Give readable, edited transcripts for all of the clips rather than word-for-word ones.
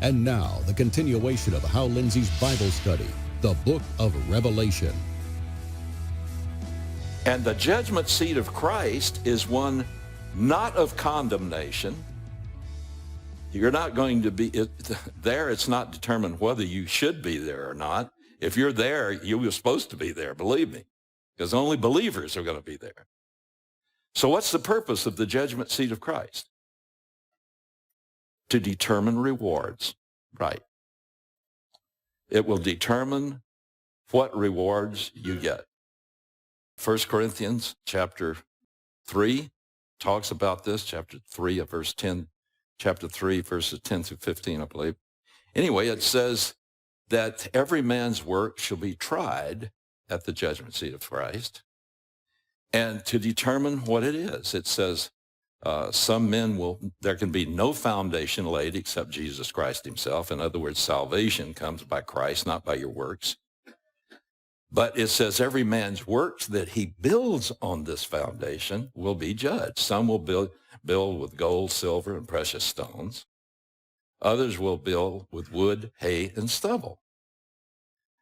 And now, the continuation of Hal Lindsey's Bible study, the book of Revelation. And the judgment seat of Christ is one not of condemnation. You're not going to be there. It's not determined whether you should be there or not. If you're there, you were supposed to be there, believe me, because only believers are going to be there. So what's the purpose of the judgment seat of Christ? To determine rewards, right? It will determine what rewards you get. 1 Corinthians chapter 3 talks about this, chapter 3 of verse 10, chapter 3, verses 10 through 15, I believe. Anyway, it says that every man's work shall be tried at the judgment seat of Christ, and to determine what it is. It says, some men there can be no foundation laid except Jesus Christ himself. In other words, salvation comes by Christ, not by your works. But it says every man's works that he builds on this foundation will be judged. Some will build with gold, silver, and precious stones. Others will build with wood, hay, and stubble.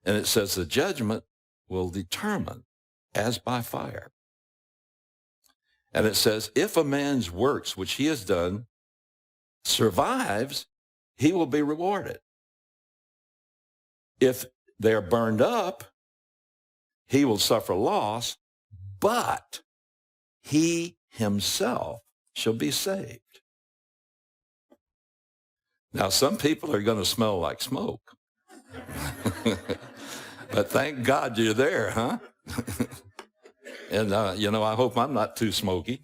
And it says the judgment will determine as by fire. And it says, if a man's works which he has done survives, he will be rewarded. If they're burned up, he will suffer loss, but he himself shall be saved. Now, some people are going to smell like smoke. But thank God you're there, huh? And, I hope I'm not too smoky,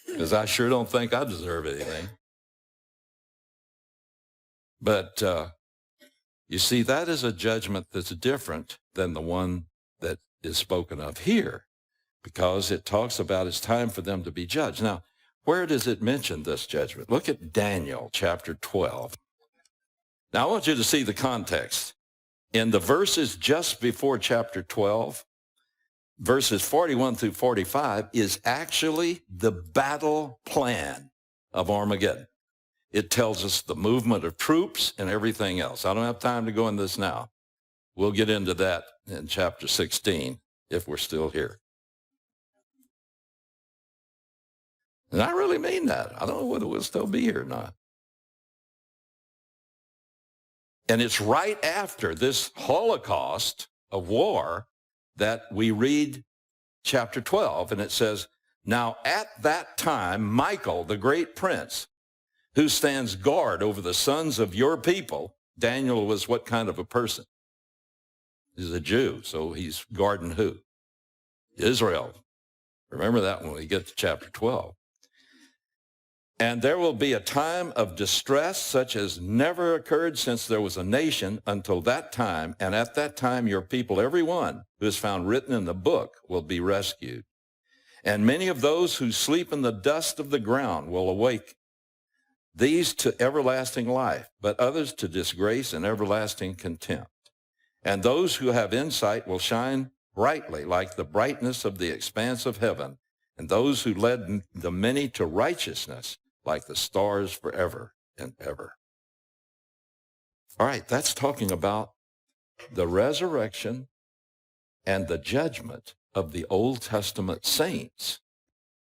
because I sure don't think I deserve anything. But you see, that is a judgment that's different than the one that is spoken of here, because it talks about it's time for them to be judged. Now, where does it mention this judgment? Look at Daniel chapter 12. Now, I want you to see the context. In the verses just before chapter 12, verses 41 through 45 is actually the battle plan of Armageddon. It tells us the movement of troops and everything else. I don't have time to go into this now. We'll get into that in chapter 16 if we're still here. And I really mean that. I don't know whether we'll still be here or not. And it's right after this Holocaust of war that we read chapter 12, and it says, now at that time, Michael, the great prince, who stands guard over the sons of your people. Daniel was what kind of a person? He's a Jew, so he's guarding who? Israel. Remember that when we get to chapter 12. And there will be a time of distress such as never occurred since there was a nation until that time. And at that time, your people, every one who is found written in the book, will be rescued. And many of those who sleep in the dust of the ground will awake, these to everlasting life, but others to disgrace and everlasting contempt. And those who have insight will shine brightly like the brightness of the expanse of heaven. And those who led the many to righteousness like the stars forever and ever. All right, that's talking about the resurrection and the judgment of the Old Testament saints,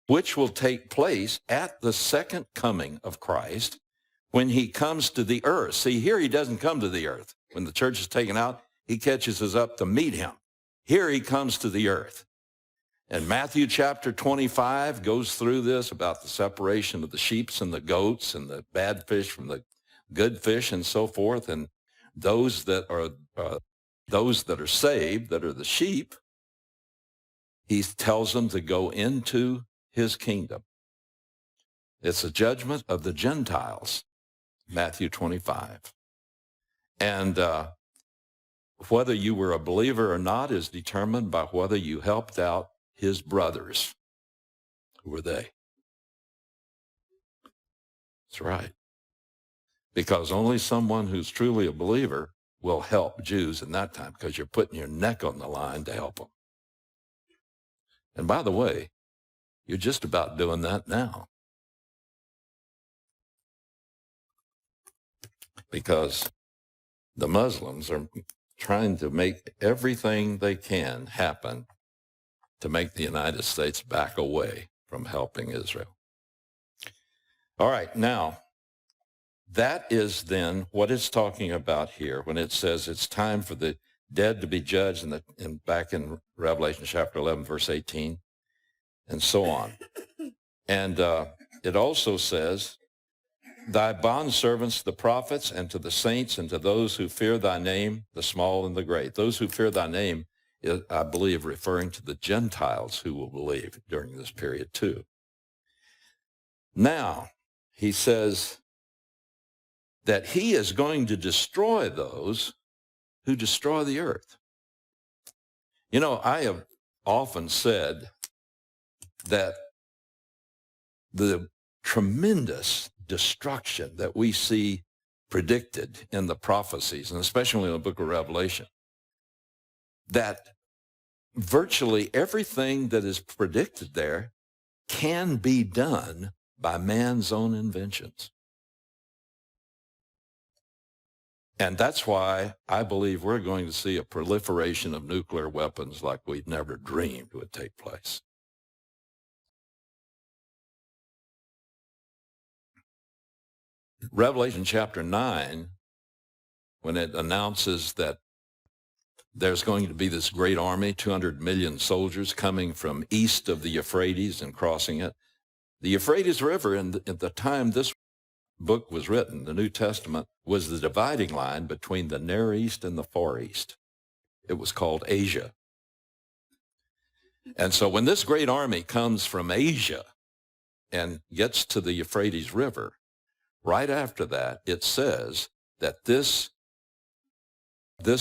which will take place at the second coming of Christ when he comes to the earth. See, here he doesn't come to the earth. When the church is taken out, he catches us up to meet him. Here he comes to the earth. And Matthew chapter 25 goes through this about the separation of the sheep and the goats and the bad fish from the good fish and so forth. And those that are saved, that are the sheep, he tells them to go into his kingdom. It's a judgment of the Gentiles, Matthew 25. And whether you were a believer or not is determined by whether you helped out his brothers. Who were they? That's right. Because only someone who's truly a believer will help Jews in that time, because you're putting your neck on the line to help them. And by the way, you're just about doing that now. because the Muslims are trying to make everything they can happen to make the United States back away from helping Israel. All right, now, that is then what it's talking about here when it says it's time for the dead to be judged back in Revelation chapter 11, verse 18, and so on. And it also says, thy bondservants, the prophets, and to the saints, and to those who fear thy name, the small and the great. Those who fear thy name is, I believe, referring to the Gentiles who will believe during this period too. Now, he says that he is going to destroy those who destroy the earth. You know, I have often said that the tremendous destruction that we see predicted in the prophecies, and especially in the book of Revelation, that virtually everything that is predicted there can be done by man's own inventions. And that's why I believe we're going to see a proliferation of nuclear weapons like we'd never dreamed would take place. Revelation chapter 9, when it announces that there's going to be this great army, 200 million soldiers coming from east of the Euphrates and crossing it. The Euphrates River, at the time this book was written, the New Testament, was the dividing line between the Near East and the Far East. It was called Asia. And so when this great army comes from Asia and gets to the Euphrates River, right after that, it says that this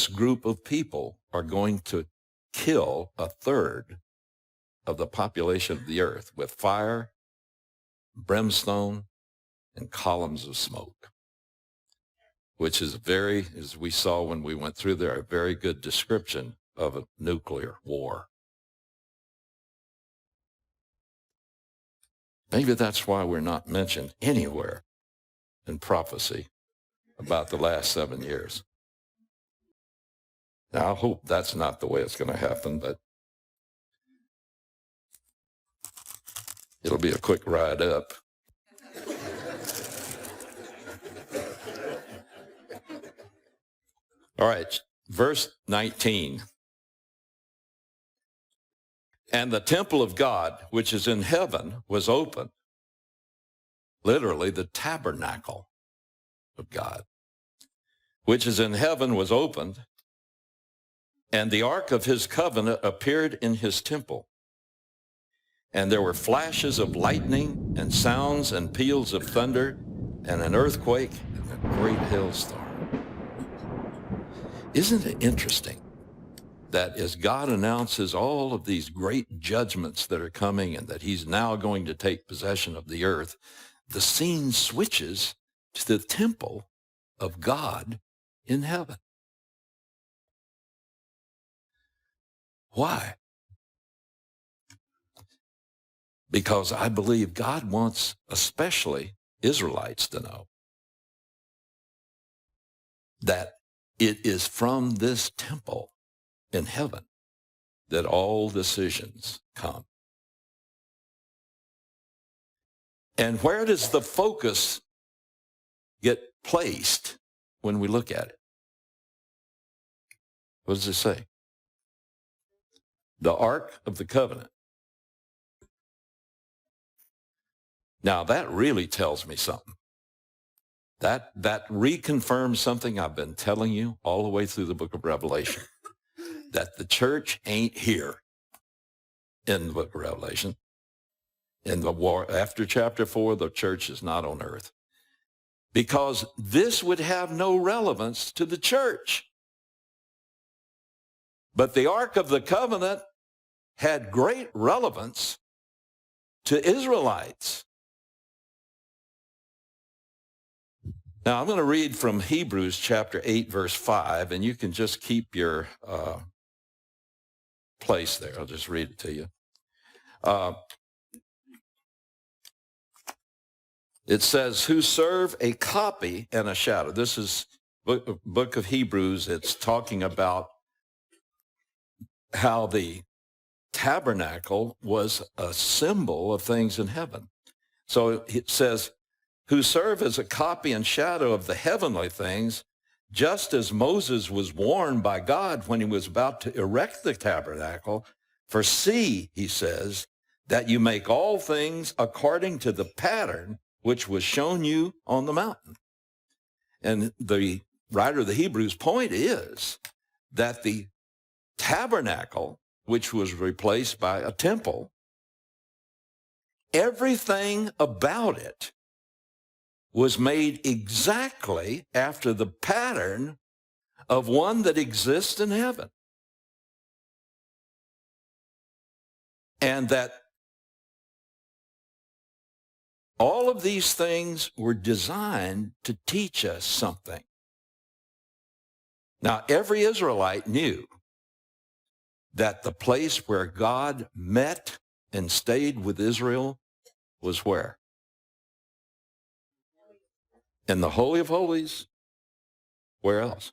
group of people are going to kill a third of the population of the earth with fire, brimstone, and columns of smoke, which is as we saw when we went through there, a very good description of a nuclear war. Maybe that's why we're not mentioned anywhere in prophecy about the last 7 years. Now, I hope that's not the way it's going to happen, but it'll be a quick ride up. All right, verse 19. And the temple of God, which is in heaven, was opened. Literally, the tabernacle of God, which is in heaven, was opened, and the ark of his covenant appeared in his temple. And there were flashes of lightning and sounds and peals of thunder and an earthquake and a great hailstorm. Isn't it interesting that as God announces all of these great judgments that are coming and that he's now going to take possession of the earth, the scene switches to the temple of God in heaven? Why? Because I believe God wants especially Israelites to know that it is from this temple in heaven that all decisions come. And where does the focus get placed when we look at it? What does it say? The Ark of the Covenant. Now, that really tells me something. That reconfirms something I've been telling you all the way through the book of Revelation, that the church ain't here in the book of Revelation. In the war, after chapter 4, the church is not on earth, because this would have no relevance to the church. But the Ark of the Covenant had great relevance to Israelites. Now, I'm going to read from Hebrews chapter 8, verse 5, and you can just keep your place there. I'll just read it to you. It says, who serve a copy and a shadow. This is book of Hebrews. It's talking about how the tabernacle was a symbol of things in heaven. So it says, who serve as a copy and shadow of the heavenly things, just as Moses was warned by God when he was about to erect the tabernacle. For see, he says, that you make all things according to the pattern which was shown you on the mountain. And the writer of the Hebrews' point is that the tabernacle, which was replaced by a temple, everything about it was made exactly after the pattern of one that exists in heaven. And that all of these things were designed to teach us something. Now, every Israelite knew that the place where God met and stayed with Israel was where? In the Holy of Holies. Where else?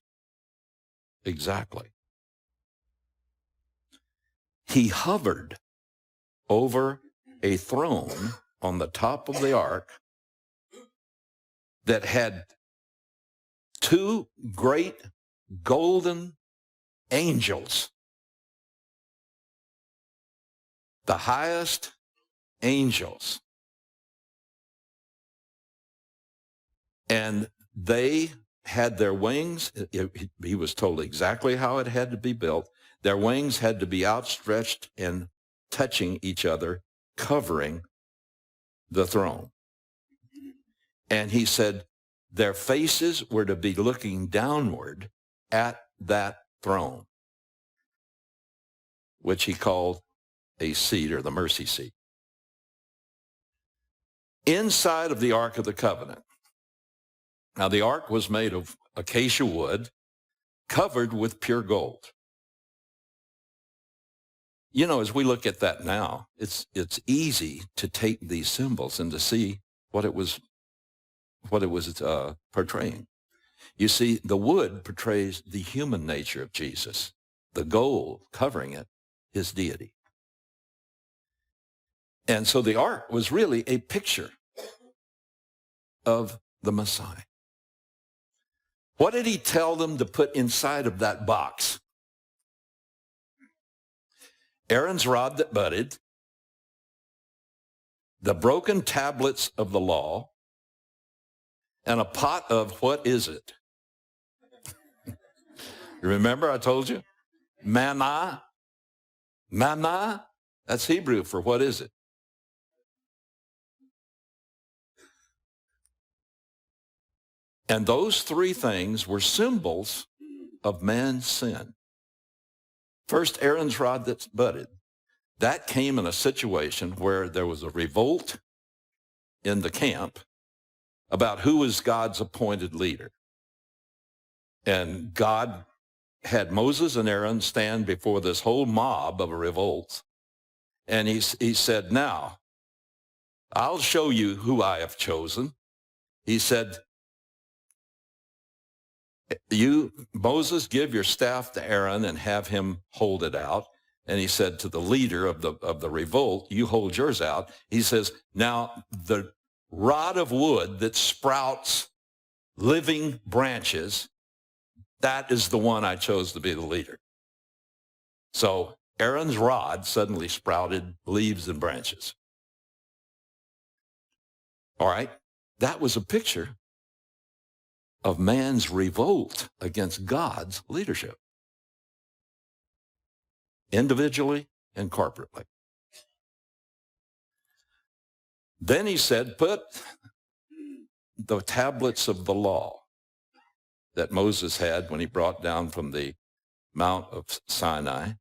Exactly. He hovered over a throne on the top of the ark that had two great golden angels, the highest angels. And they had their wings. He was told exactly how it had to be built. Their wings had to be outstretched and touching each other, covering the throne. And he said their faces were to be looking downward at that throne, which he called a seat, or the mercy seat. Inside of the Ark of the Covenant. Now, the ark was made of acacia wood, covered with pure gold. You know, as we look at that now, it's easy to take these symbols and to see what it was portraying. You see, the wood portrays the human nature of Jesus. The gold covering it, his deity. And so the ark was really a picture of the Messiah. What did he tell them to put inside of that box? Aaron's rod that budded, the broken tablets of the law, and a pot of, what is it? Remember I told you? Manna. Manna, that's Hebrew for what is it? And those three things were symbols of man's sin. First, Aaron's rod that budded. That came in a situation where there was a revolt in the camp about who was God's appointed leader. And God had Moses and Aaron stand before this whole mob of a revolt. And he said, now, I'll show you who I have chosen. He said, you, Moses, give your staff to Aaron and have him hold it out. And he said to the leader of the revolt, you hold yours out. He says, now the rod of wood that sprouts living branches, that is the one I chose to be the leader. So Aaron's rod suddenly sprouted leaves and branches. All right, that was a picture of man's revolt against God's leadership, individually and corporately. Then he said, put the tablets of the law that Moses had when he brought down from the Mount of Sinai.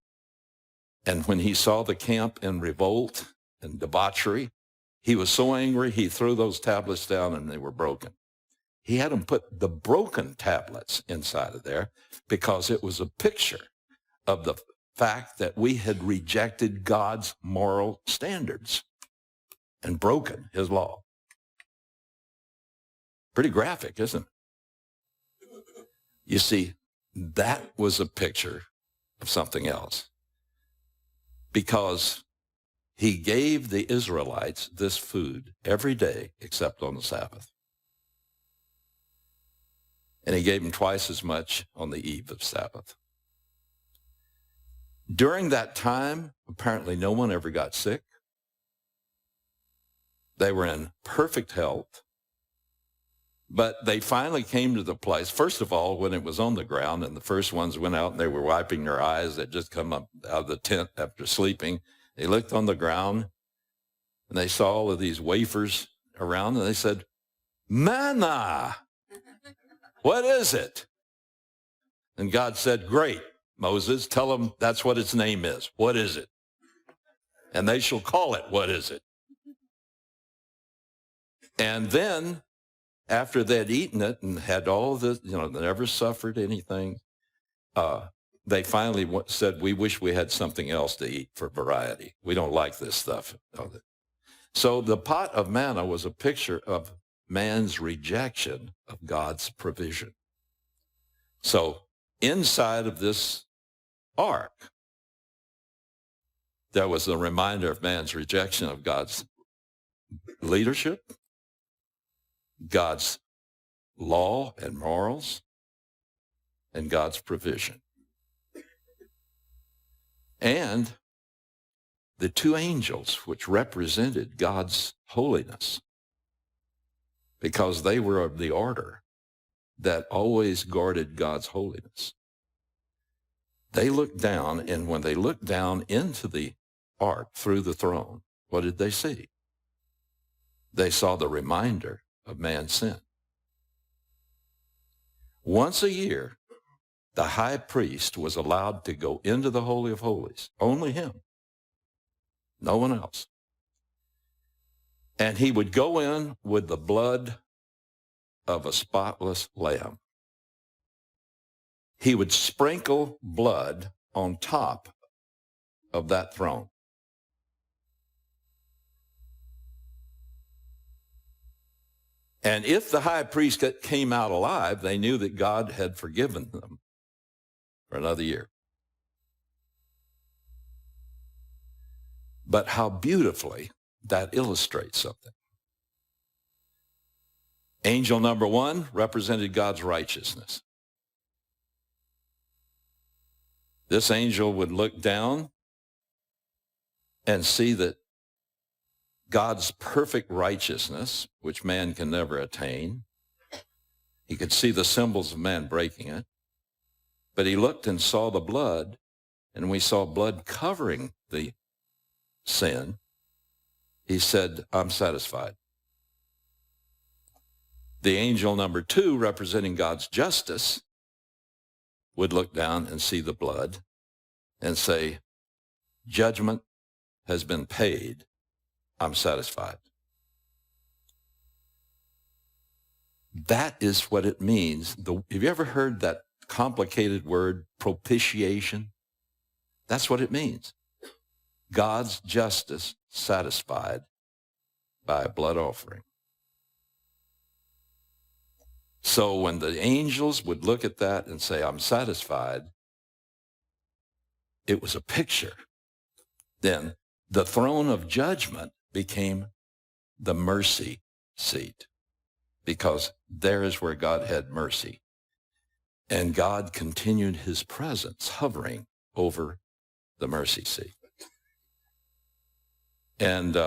And when he saw the camp in revolt and debauchery, he was so angry, he threw those tablets down and they were broken. He had them put the broken tablets inside of there because it was a picture of the fact that we had rejected God's moral standards and broken his law. Pretty graphic, isn't it? You see, that was a picture of something else, because he gave the Israelites this food every day except on the Sabbath. And he gave them twice as much on the eve of Sabbath. During that time, apparently no one ever got sick. They were in perfect health. But they finally came to the place, first of all, when it was on the ground, and the first ones went out and they were wiping their eyes. They'd just come up out of the tent after sleeping. They looked on the ground, and they saw all of these wafers around, and they said, "Manna! What is it?" And God said, "Great, Moses, tell them that's what its name is. What is it? And they shall call it, what is it?" And then, after they'd eaten it and had all this, they never suffered anything, they finally said, "We wish we had something else to eat for variety. We don't like this stuff." So the pot of manna was a picture of man's rejection of God's provision. So inside of this ark, there was a reminder of man's rejection of God's leadership, God's law and morals, and God's provision. And the two angels, which represented God's holiness, because they were of the order that always guarded God's holiness. They looked down, and when they looked down into the ark through the throne, what did they see? They saw the reminder of man's sin. Once a year, the high priest was allowed to go into the Holy of Holies, only him, no one else. And he would go in with the blood of a spotless lamb. He would sprinkle blood on top of that throne. And if the high priest came out alive, they knew that God had forgiven them for another year. But how beautifully that illustrates something. Angel number one represented God's righteousness. This angel would look down and see that God's perfect righteousness, which man can never attain. He could see the symbols of man breaking it. But he looked and saw the blood, and we saw blood covering the sin. He said, "I'm satisfied." The angel number two, representing God's justice, would look down and see the blood and say, "Judgment has been paid. I'm satisfied." That is what it means. Have you ever heard that complicated word, propitiation? That's what it means. God's justice satisfied by a blood offering. So when the angels would look at that and say, "I'm satisfied," it was a picture. Then the throne of judgment became the mercy seat, because there is where God had mercy. And God continued his presence hovering over the mercy seat. And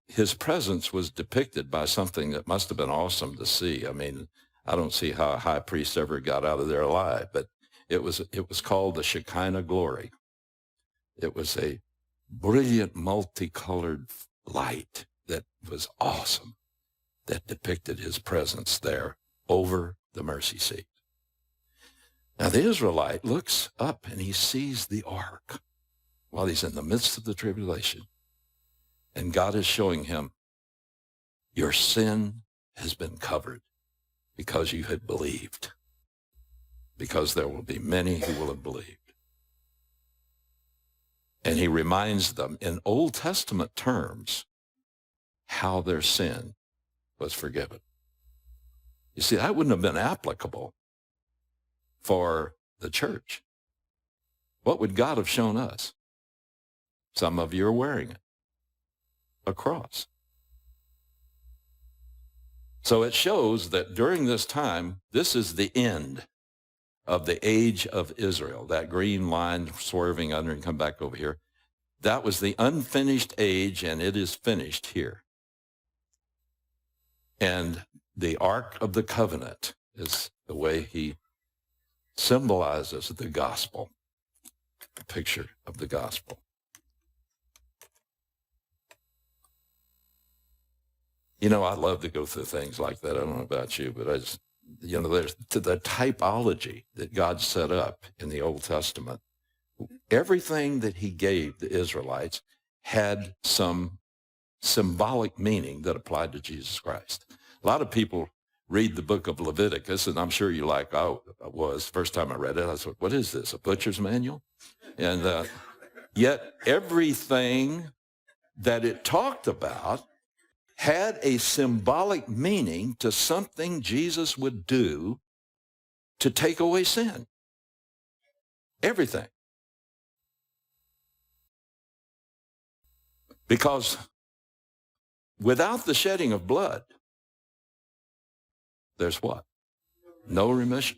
his presence was depicted by something that must have been awesome to see. I mean, I don't see how a high priest ever got out of there alive, but it was called the Shekinah glory. It was a brilliant, multicolored light that was awesome, that depicted his presence there over the mercy seat. Now the Israelite looks up and he sees the ark while he's in the midst of the tribulation. And God is showing him, your sin has been covered because you had believed, because there will be many who will have believed. And he reminds them in Old Testament terms how their sin was forgiven. You see, that wouldn't have been applicable for the church. What would God have shown us? Some of you are wearing it, a cross. So it shows that during this time, this is the end of the age of Israel. That green line swerving under and come back over here. That was the unfinished age, and it is finished here. And the Ark of the Covenant is the way he symbolizes the gospel, a picture of the gospel. You know, I love to go through things like that. I don't know about you, but there's the typology that God set up in the Old Testament. Everything that he gave the Israelites had some symbolic meaning that applied to Jesus Christ. A lot of people read the book of Leviticus, and I'm sure you like I was. First time I read it, I said, what is this, a butcher's manual? And yet everything that it talked about had a symbolic meaning to something Jesus would do to take away sin. Everything. Because without the shedding of blood, there's what? No remission.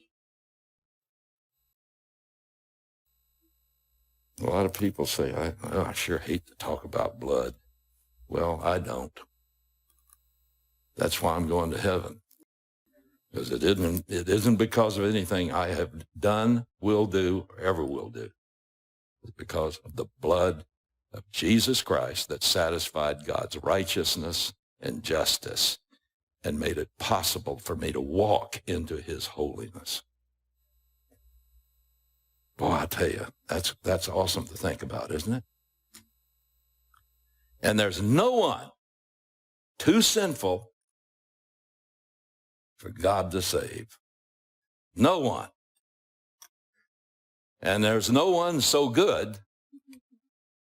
A lot of people say, I sure hate to talk about blood. Well, I don't. That's why I'm going to heaven. Because it isn't because of anything I have done, will do, or ever will do. It's because of the blood of Jesus Christ that satisfied God's righteousness and justice and made it possible for me to walk into his holiness. Boy, I tell you, that's awesome to think about, isn't it? And there's no one too sinful for God to save. No one. And there's no one so good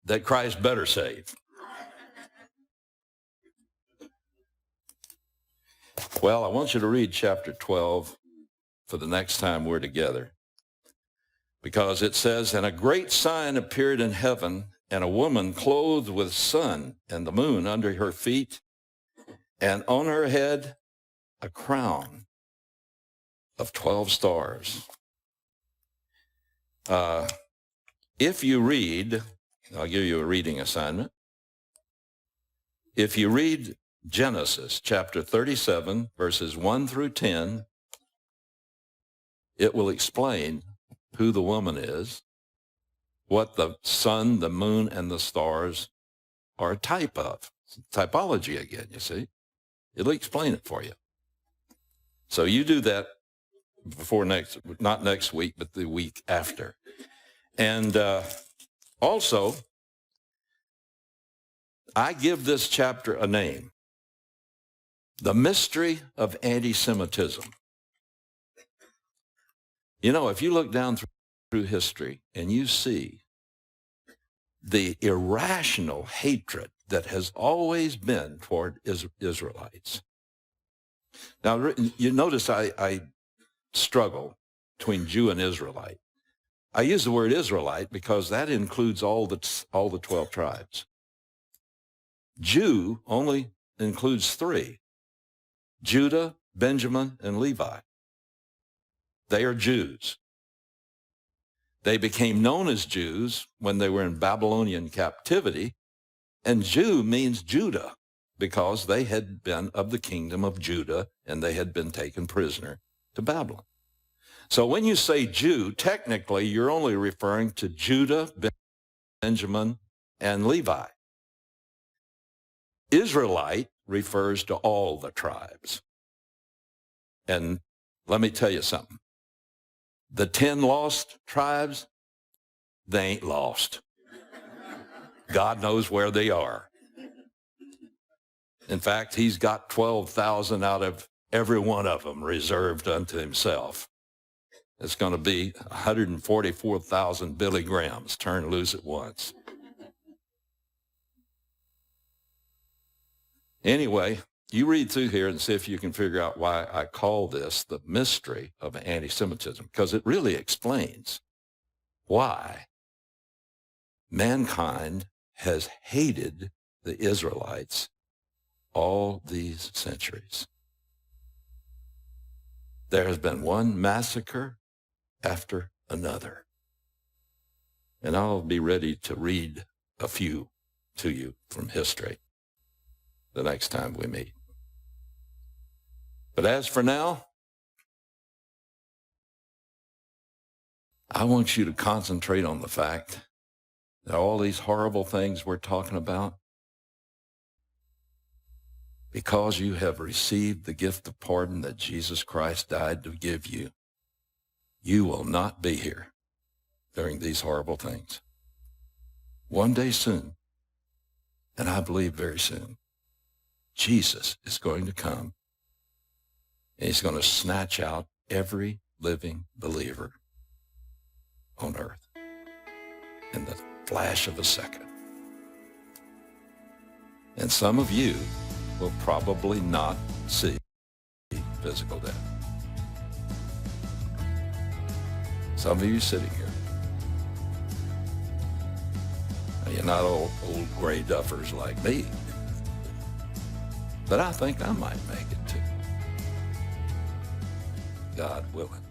that Christ better save. Well, I want you to read chapter 12 for the next time we're together. Because it says, and a great sign appeared in heaven, and a woman clothed with sun and the moon under her feet, and on her head a crown of 12 stars. If you read, I'll give you a reading assignment. If you read Genesis chapter 37, verses 1 through 10, it will explain who the woman is, what the sun, the moon, and the stars are a type of. It's typology again, you see. It'll explain it for you. So you do that before not next week, but the week after. And also, I give this chapter a name, The Mystery of Anti-Semitism. You know, if you look down through history and you see the irrational hatred that has always been toward Israelites. Now, you notice I struggle between Jew and Israelite. I use the word Israelite because that includes all the 12 tribes. Jew only includes 3, Judah, Benjamin, and Levi. They are Jews. They became known as Jews when they were in Babylonian captivity, and Jew means Judah because they had been of the kingdom of Judah and they had been taken prisoner to Babylon. So when you say Jew, technically you're only referring to Judah, Benjamin, and Levi. Israelite refers to all the tribes. And let me tell you something. The 10 lost tribes, they ain't lost. God knows where they are. In fact, he's got 12,000 out of every one of them reserved unto himself. It's going to be 144,000 Billy Grahams turned loose at once. Anyway, You read through here and see if you can figure out why I call this the mystery of anti-Semitism, because it really explains why mankind has hated the Israelites all these centuries. There has been one massacre after another. And I'll be ready to read a few to you from history the next time we meet. But as for now, I want you to concentrate on the fact that all these horrible things we're talking about, because you have received the gift of pardon that Jesus Christ died to give you, you will not be here during these horrible things. One day soon, and I believe very soon, Jesus is going to come, and he's going to snatch out every living believer on earth in the flash of a second. And some of you will probably not see physical death. Some of you sitting here, now, you're not old gray duffers like me, but I think I might make it too, God willing.